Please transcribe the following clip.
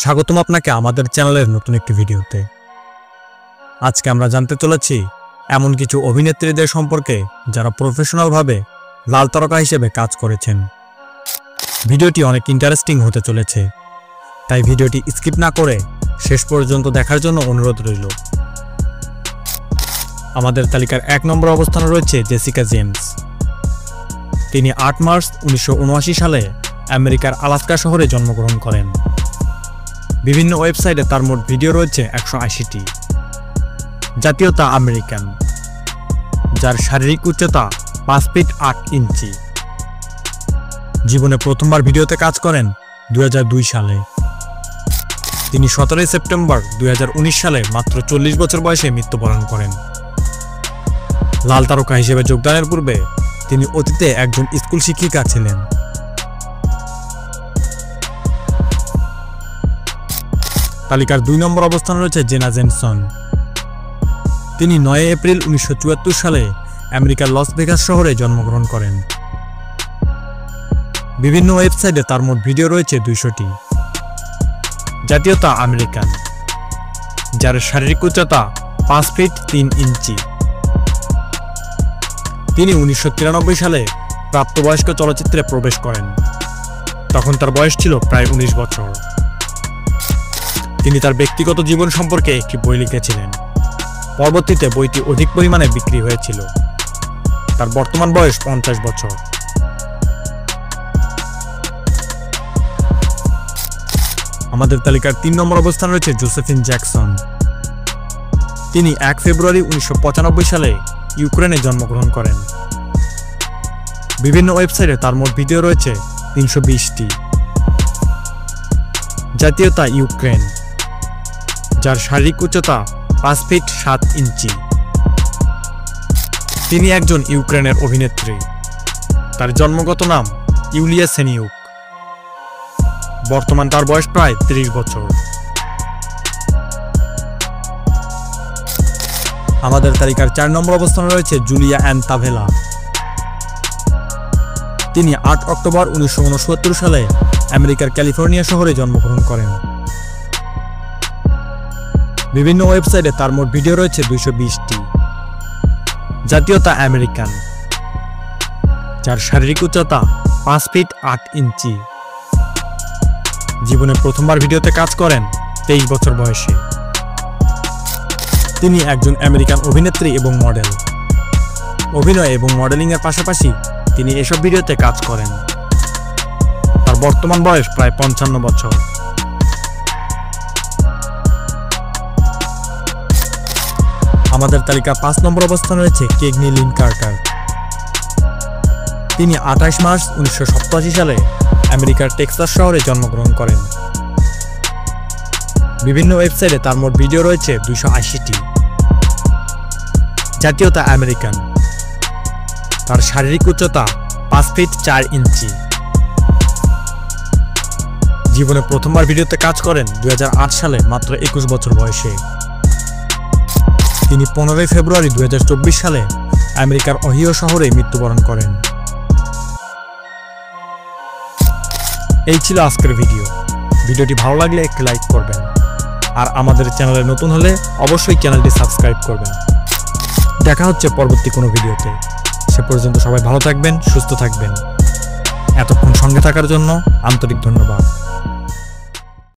স্বাগতম আপনাকে আমাদের চ্যানেলের নতুন একটি ভিডিওতে। আজকে আমরা জানতে চলেছি এমন কিছু অভিনেত্রীদের সম্পর্কে যারা প্রফেশনালভাবে লাল তারকা হিসেবে কাজ করেছেন। ভিডিওটি অনেক ইন্টারেস্টিং হতে চলেছে, তাই ভিডিওটি স্কিপ না করে শেষ পর্যন্ত দেখার জন্য অনুরোধ রইল। আমাদের তালিকার 1 নম্বর অবস্থানে রয়েছে জেসিকা জেমস। তিনি 8 মার্চ 1979 সালে আমেরিকার আলাস্কা শহরে জন্মগ্রহণ করেন। বিভিন্ন ওয়েবসাইটে তার মোট ভিডিও রয়েছে 180টি। জাতীয়তা আমেরিকান, যার শারীরিক উচ্চতা 5 ফিট 8 ইঞ্চি। জীবনে প্রথমবার ভিডিওতে কাজ করেন 2002 সালে। তিনি 17 সেপ্টেম্বর 2019 সালে মাত্র 40 বছর বয়সে মৃত্যুবরণ করেন। লাল তারকা হিসেবে যোগদানের পূর্বে তিনি অতীতে একজন স্কুল শিক্ষিকা ছিলেন। তালিকার 2 নম্বর অবস্থানে রয়েছে জেনা জেনসন। তিনি 9 এপ্রিল 1974 সালে আমেরিকার লস ভেগাস শহরে জন্মগ্রহণ করেন। বিভিন্ন ওয়েবসাইটে তার মোট ভিডিও রয়েছে 200টি। জাতীয়তা আমেরিকান, যার শারীরিক উচ্চতা 5 ফিট 3 ইঞ্চি। তিনি 1993 সালে প্রাপ্তবয়স্ক চলচ্চিত্রে প্রবেশ করেন। তখন তার বয়স ছিল প্রায় 19 বছর। তিনি তার ব্যক্তিগত জীবন সম্পর্কে একটি বই লিখেছিলেন। পরবর্তীতে বইটি অধিক পরিমাণে বিক্রি হয়েছিল। তার বর্তমান বয়স 50 বছর। আমাদের তালিকার 3 নম্বর অবস্থানে রয়েছে জোসেফিন জ্যাকসন। তিনি 1 ফেব্রুয়ারি 1995 সালে ইউক্রেনে জন্মগ্রহণ করেন। বিভিন্ন ওয়েবসাইটে তার মোট ভিডিও রয়েছে 320টি। জাতীয়তা ইউক্রেন, যার শারীরিক উচ্চতা 5 ফিট 7 ইঞ্চি। তিনি একজন ইউক্রেনের অভিনেত্রী। তার জন্মগত নাম ইউলিয়া সেনিউক। বর্তমান তার বয়স প্রায় 30 বছর। আমাদের তালিকার 4 নম্বর অবস্থানে রয়েছে জুলিয়া অ্যান তাভেলা। তিনি 8 অক্টোবর 1969 সালে আমেরিকার ক্যালিফোর্নিয়া শহরে জন্মগ্রহণ করেন। বিভিন্ন ওয়েবসাইটে তার মোট ভিডিও রয়েছে 220টি। জাতীয়তা আমেরিকান, যার শারীরিক উচ্চতা 5 ফিট 8 ইঞ্চি। জীবনে প্রথমবার ভিডিওতে কাজ করেন 23 বছর বয়সে। তিনি একজন আমেরিকান অভিনেত্রী এবং মডেল। অভিনয় এবং মডেলিংয়ের পাশাপাশি তিনি এসব ভিডিওতে কাজ করেন। তার বর্তমান বয়স প্রায় 55 বছর। আমাদের তালিকা 5 নম্বর অবস্থানে রয়েছে কেগনি লিন কার্টার। তিনি 28 মার্চ 1987 সালে আমেরিকার টেক্সাস শহরে জন্মগ্রহণ করেন। বিভিন্ন ওয়েবসাইটে তার মোট ভিডিও রয়েছে 280টি। জাতীয়তা আমেরিকান, তার শারীরিক উচ্চতা 5 ফিট 4 ইঞ্চি। জীবনে প্রথমবার ভিডিওতে কাজ করেন 2008 সালে মাত্র 21 বছর বয়সে। তিনি 15 ফেব্রুয়ারি 2024 সালে আমেরিকার ওহিও শহরে মৃত্যুবরণ করেন। এই ছিল আজকের ভিডিও। ভিডিওটি ভালো লাগলে একটি লাইক করবেন, আর আমাদের চ্যানেলে নতুন হলে অবশ্যই চ্যানেলটি সাবস্ক্রাইব করবেন। দেখা হচ্ছে পরবর্তী কোনো ভিডিওতে। সে পর্যন্ত সবাই ভালো থাকবেন, সুস্থ থাকবেন। এতক্ষণ সঙ্গে থাকার জন্য আন্তরিক ধন্যবাদ।